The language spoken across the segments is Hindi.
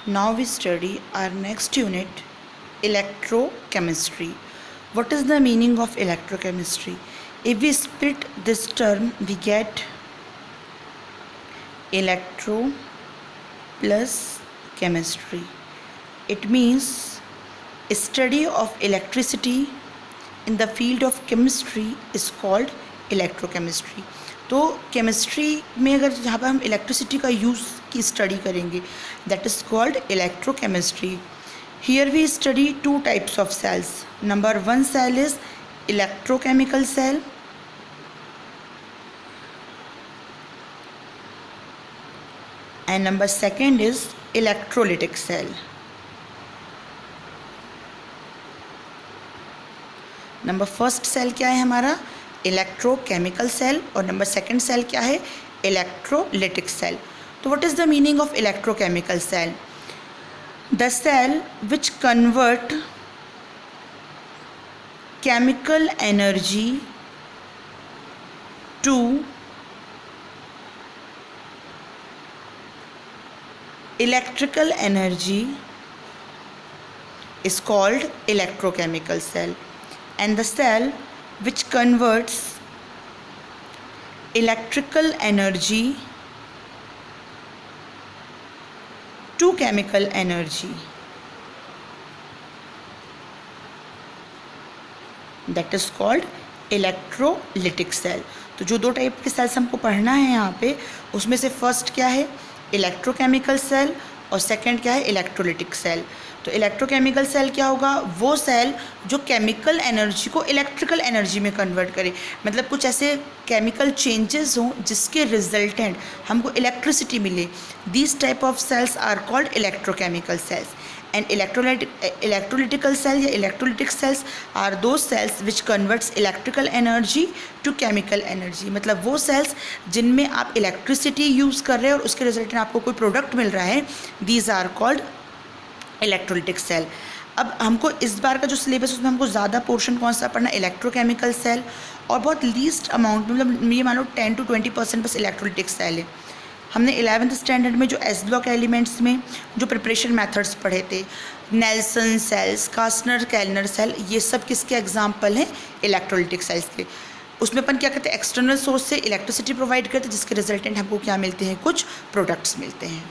Now we study our next unit, electrochemistry. What is the meaning of electrochemistry? If we split this term, we get electro plus chemistry. It means study of electricity in the field of chemistry is called electrochemistry. तो केमिस्ट्री में अगर जहाँ पर हम इलेक्ट्रिसिटी का यूज़ की स्टडी करेंगे, that is called electrochemistry. Here we study two types of cells. Number one cell is electrochemical cell and number second is electrolytic cell. Number first cell क्या है हमारा? Electrochemical cell. और नंबर सेकंड सेल क्या है? Electrolytic cell. तो what is the meaning of electrochemical cell? The cell which convert chemical energy to electrical energy is called electrochemical cell, and the cell which converts electrical energy to chemical energy, that is called electrolytic cell. तो जो दो टाइप के सेल्स हमको पढ़ना है यहाँ पे, उसमें से फर्स्ट क्या है? इलेक्ट्रोकेमिकल सेल, और सेकंड क्या है? Electrolytic cell. तो इलेक्ट्रोकेमिकल सेल क्या होगा? वो सेल जो केमिकल एनर्जी को इलेक्ट्रिकल एनर्जी में कन्वर्ट करे, मतलब कुछ ऐसे केमिकल चेंजेस हों जिसके रिजल्टेंट हमको इलेक्ट्रिसिटी मिले. These type of cells are called electrochemical cells. And electrolytical cell या इलेक्ट्रोलिटिक सेल्स आर दो cells which converts electrical energy to chemical energy. मतलब वो सेल्स जिनमें आप इलेक्ट्रिसिटी यूज़ कर रहे हैं और उसके रिजल्ट में आपको कोई प्रोडक्ट मिल रहा है, these are called electrolytic cell. अब हमको इस बार का जो सिलेबस उसमें हमको ज़्यादा पोर्शन कौन सा पढ़ना? इलेक्ट्रोकेमिकल सेल, और बहुत लीस्ट अमाउंट मतलब ये मानो 10 to 20% बस इलेक्ट्रोलिटिक सेल है. हमने 11th स्टैंडर्ड में जो एस ब्लॉक एलिमेंट्स में जो प्रिपरेशन मेथड्स पढ़े थे, नेल्सन सेल्स, कास्टनर कैलनर सेल, ये सब किसके एग्जाम्पल हैं? इलेक्ट्रोलिटिक सेल्स के. उसमें अपन क्या करते हैं? एक्सटर्नल सोर्स से इलेक्ट्रिसिटी प्रोवाइड करते हैं, जिसके रिजल्टेंट हमको क्या मिलते हैं? कुछ प्रोडक्ट्स मिलते हैं.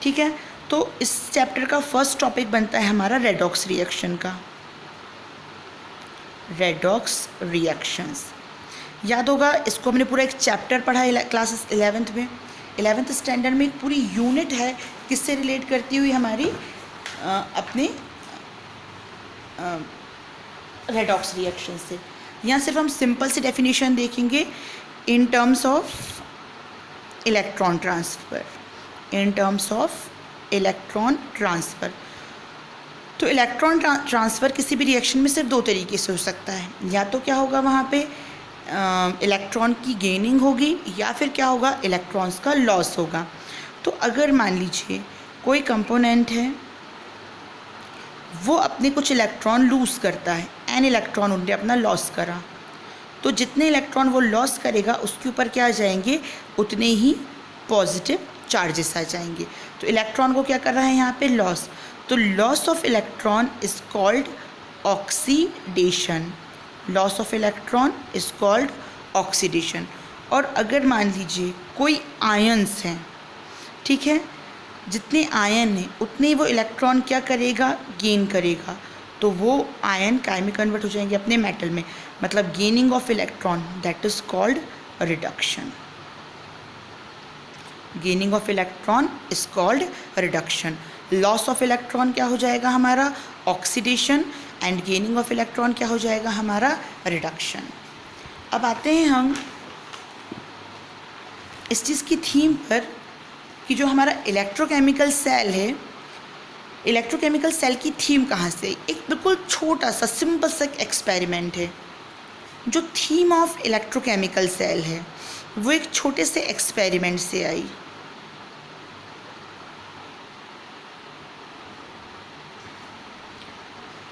ठीक है, तो इस चैप्टर का फर्स्ट टॉपिक बनता है हमारा रेडॉक्स रिएक्शन का. रेडॉक्स रिएक्शंस याद होगा, इसको हमने पूरा एक चैप्टर पढ़ा है क्लास 11th में. 11th स्टैंडर्ड में एक पूरी यूनिट है किससे रिलेट करती हुई? हमारी अपने रेडॉक्स रिएक्शन से. यहाँ सिर्फ हम सिंपल सी डेफिनेशन देखेंगे in terms of electron transfer. In terms of electron transfer. तो इलेक्ट्रॉन ट्रांसफ़र किसी भी रिएक्शन में सिर्फ दो तरीके से हो सकता है. या तो क्या होगा वहाँ पे इलेक्ट्रॉन की गेनिंग होगी, या फिर क्या होगा? इलेक्ट्रॉन्स का लॉस होगा. तो अगर मान लीजिए कोई कंपोनेंट है, वो अपने कुछ इलेक्ट्रॉन लूज़ करता है, एन इलेक्ट्रॉन उनने अपना लॉस करा, तो जितने इलेक्ट्रॉन वो लॉस करेगा उसके ऊपर क्या आ जाएंगे? उतने ही पॉजिटिव चार्जेस आ जाएंगे. तो इलेक्ट्रॉन को क्या कर रहा है यहाँ पे? लॉस. तो loss of electron is called oxidation. Loss of electron is called oxidation. और अगर मान लीजिए कोई आयन्स हैं, ठीक है, जितने आयन हैं उतने ही वो इलेक्ट्रॉन क्या करेगा? गेन करेगा. तो वो आयन काय में कन्वर्ट हो जाएंगे? अपने मेटल में. मतलब gaining of electron, that is called reduction. Gaining of electron is called reduction. Loss of electron क्या हो जाएगा हमारा? Oxidation. And gaining of electron क्या हो जाएगा हमारा? रिडक्शन. अब आते हैं हम इस चीज़ की थीम पर कि जो हमारा इलेक्ट्रोकेमिकल सेल है, इलेक्ट्रोकेमिकल सेल की थीम कहाँ से? एक बिल्कुल छोटा सा सिंपल सा एक्सपेरिमेंट है. जो थीम ऑफ इलेक्ट्रोकेमिकल सेल है वो एक छोटे से एक्सपेरिमेंट से आई.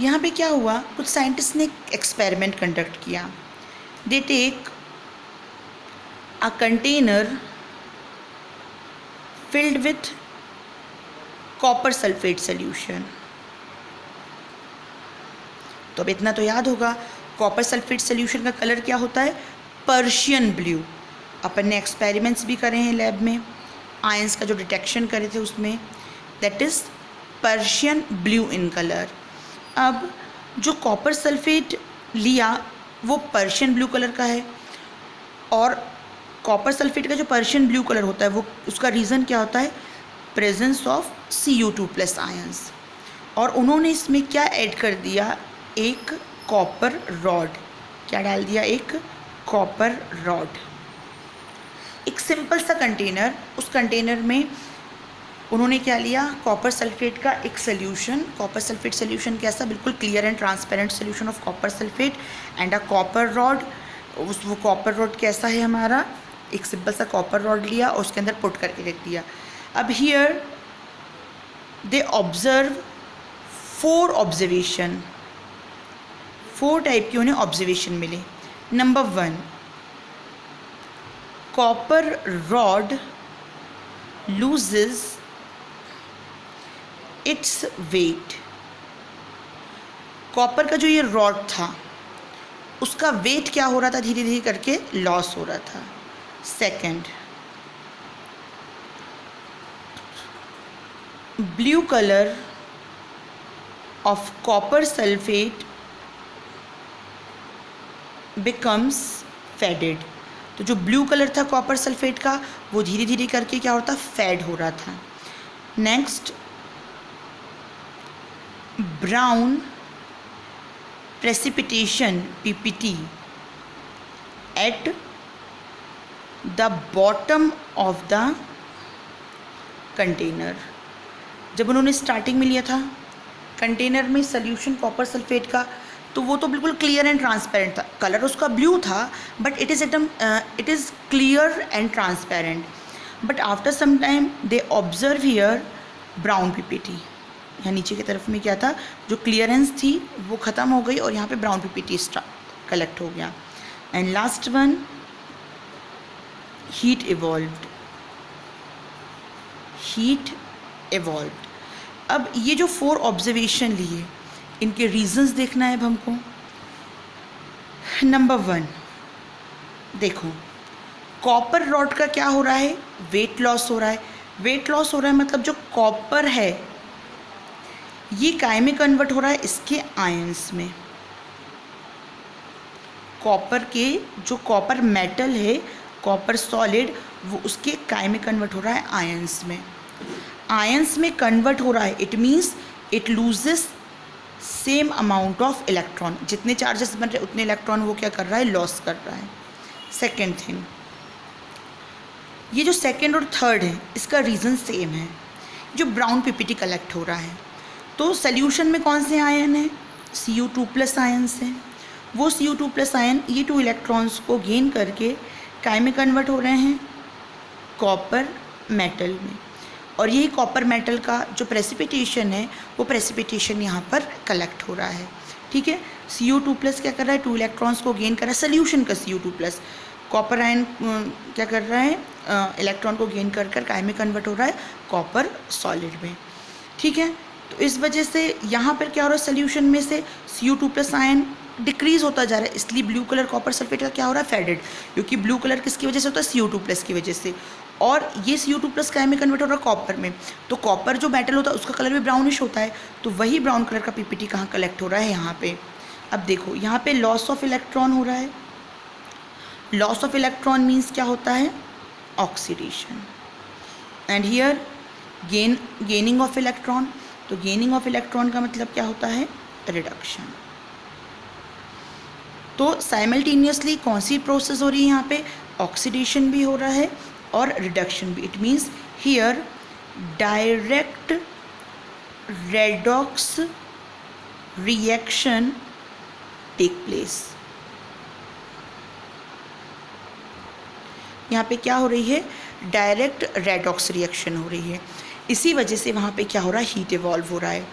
यहाँ पे क्या हुआ? कुछ साइंटिस्ट ने एक्सपेरिमेंट कंडक्ट किया. They take a container filled with copper sulphate solution. तो अब इतना तो याद होगा, कॉपर सल्फेट सोल्यूशन का कलर क्या होता है, पर्शियन ब्लू। अपन ने एक्सपेरिमेंट्स भी करे हैं लैब में, आयंस का जो डिटेक्शन करे थे उसमें, that is Persian blue in colour. अब जो कॉपर सल्फेट लिया वो पर्शियन ब्लू कलर का है, और कॉपर सल्फेट का जो पर्शियन ब्लू कलर होता है वो उसका रीज़न क्या होता है, प्रेजेंस ऑफ Cu2+ आयंस। और उन्होंने इसमें क्या ऐड कर दिया, एक कॉपर रॉड। क्या डाल दिया, एक कॉपर रॉड। एक सिंपल सा कंटेनर, उस कंटेनर में उन्होंने क्या लिया, कॉपर सल्फेट का एक सोल्यूशन। कॉपर सल्फेट सोल्यूशन कैसा, बिल्कुल clear and transparent solution of copper sulphate and a copper rod. वो कॉपर रॉड कैसा है हमारा, एक सिंपल सा कॉपर रॉड लिया और उसके अंदर पुट करके रख दिया। अब here they observe 4 observation, 4 type के उन्हें ऑब्जर्वेशन मिले। Number 1, copper rod loses its weight. Copper का जो ये रॉड था उसका वेट क्या हो रहा था, धीरे धीरे करके लॉस हो रहा था। Second, blue colour of copper sulphate becomes faded. तो जो ब्लू कलर था कॉपर सल्फेट का वो धीरे धीरे करके क्या होता, फेड हो रहा था। Next, brown precipitation PPT at the bottom of the container. जब उन्होंने स्टार्टिंग में लिया था कंटेनर में सोल्यूशन कॉपर सल्फेट का, तो वो तो बिल्कुल क्लियर एंड ट्रांसपेरेंट था, कलर उसका ब्लू था but it is clear and transparent. But after some time they observe here brown PPT। यहाँ नीचे की तरफ में क्या था, जो क्लियरेंस थी वो ख़त्म हो गई और यहाँ पे ब्राउन PPT कलेक्ट हो गया। And last one, heat evolved. अब ये जो 4 ऑब्जर्वेशन लिए, इनके रीजंस देखना है अब हमको। नंबर 1 देखो, कॉपर रॉड का क्या हो रहा है, वेट लॉस हो रहा है। वेट लॉस हो रहा है मतलब जो कॉपर है ये काय में कन्वर्ट हो रहा है, इसके आयंस में। कॉपर के जो कॉपर मेटल है, कॉपर सॉलिड, वो उसके काय में कन्वर्ट हो रहा है आयंस में। आयंस में कन्वर्ट हो रहा है, it means it loses same amount of electron. जितने चार्जेस बन रहे उतने इलेक्ट्रॉन वो क्या कर रहा है, लॉस कर रहा है। सेकेंड थिंग, ये जो सेकेंड और थर्ड है इसका रीज़न सेम है। जो ब्राउन PPT कलेक्ट हो रहा है, तो सोल्यूशन में कौन से आयन है, Cu2+ आयन से। वो Cu2+ आयन ये 2 इलेक्ट्रॉन्स को गेन करके काय में कन्वर्ट हो रहे हैं, कॉपर मेटल में। और यही कॉपर मेटल का जो प्रेसिपिटेशन है वो प्रेसिपिटेशन यहाँ पर कलेक्ट हो रहा है। ठीक है, Cu2+ क्या कर रहा है, 2 इलेक्ट्रॉन्स को गेन कर रहा है, सोल्यूशन का Cu2+। कॉपर आयन क्या कर रहा है, इलेक्ट्रॉन को गेन कर काय में कन्वर्ट हो रहा है, कॉपर सॉलिड में। ठीक है, तो इस वजह से यहाँ पर क्या हो रहा है, सोल्यूशन में से Cu2+ आयन डिक्रीज़ होता जा रहा है, इसलिए ब्लू कलर कॉपर सल्फेट का क्या हो रहा है, फेडेड। क्योंकि ब्लू कलर किसकी वजह से होता है, Cu2+ की वजह से। और ये Cu2+ काय में कन्वर्ट हो रहा है, कॉपर में। तो कॉपर जो मेटल होता है उसका कलर भी ब्राउनिश होता है, तो वही ब्राउन कलर का PPT कहाँ कलेक्ट हो रहा है, यहाँ पे। अब देखो यहाँ पे लॉस ऑफ इलेक्ट्रॉन हो रहा है। लॉस ऑफ इलेक्ट्रॉन मीन्स क्या होता है, oxidation. And here gaining of electron. तो गेनिंग ऑफ इलेक्ट्रॉन का मतलब क्या होता है, रिडक्शन। तो साइमल्टेनियसली कौन सी प्रोसेस हो रही है यहाँ पे, ऑक्सीडेशन भी हो रहा है और रिडक्शन भी। It means here direct redox reaction take place. यहाँ पे क्या हो रही है, डायरेक्ट रेडॉक्स रिएक्शन हो रही है। इसी वजह से वहाँ पे क्या हो रहा है, हीट इवॉल्व हो रहा है।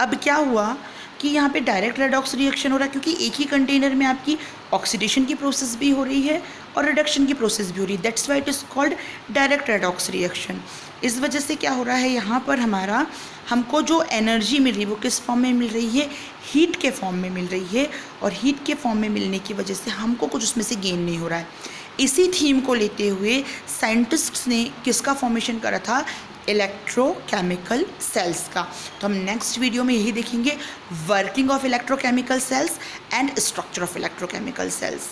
अब क्या हुआ कि कि यहाँ पे डायरेक्ट रेडॉक्स रिएक्शन हो रहा है, क्योंकि एक ही कंटेनर में आपकी ऑक्सीडेशन की प्रोसेस भी हो रही है और रिडक्शन की प्रोसेस भी हो रही है। That's why it is called direct redox reaction. इस वजह से क्या हो रहा है, यहाँ पर हमारा हमको जो एनर्जी मिल रही है वो किस फॉर्म में मिल रही है, हीट के फॉर्म में मिल रही है, और हीट के फॉर्म में मिलने की वजह से हमको कुछ उसमें से गेन नहीं हो रहा है। इसी थीम को लेते हुए साइंटिस्ट्स ने किसका फॉर्मेशन करा था, इलेक्ट्रोकेमिकल सेल्स का। तो हम नेक्स्ट वीडियो में यही देखेंगे, working of electrochemical cells and structure of electrochemical cells.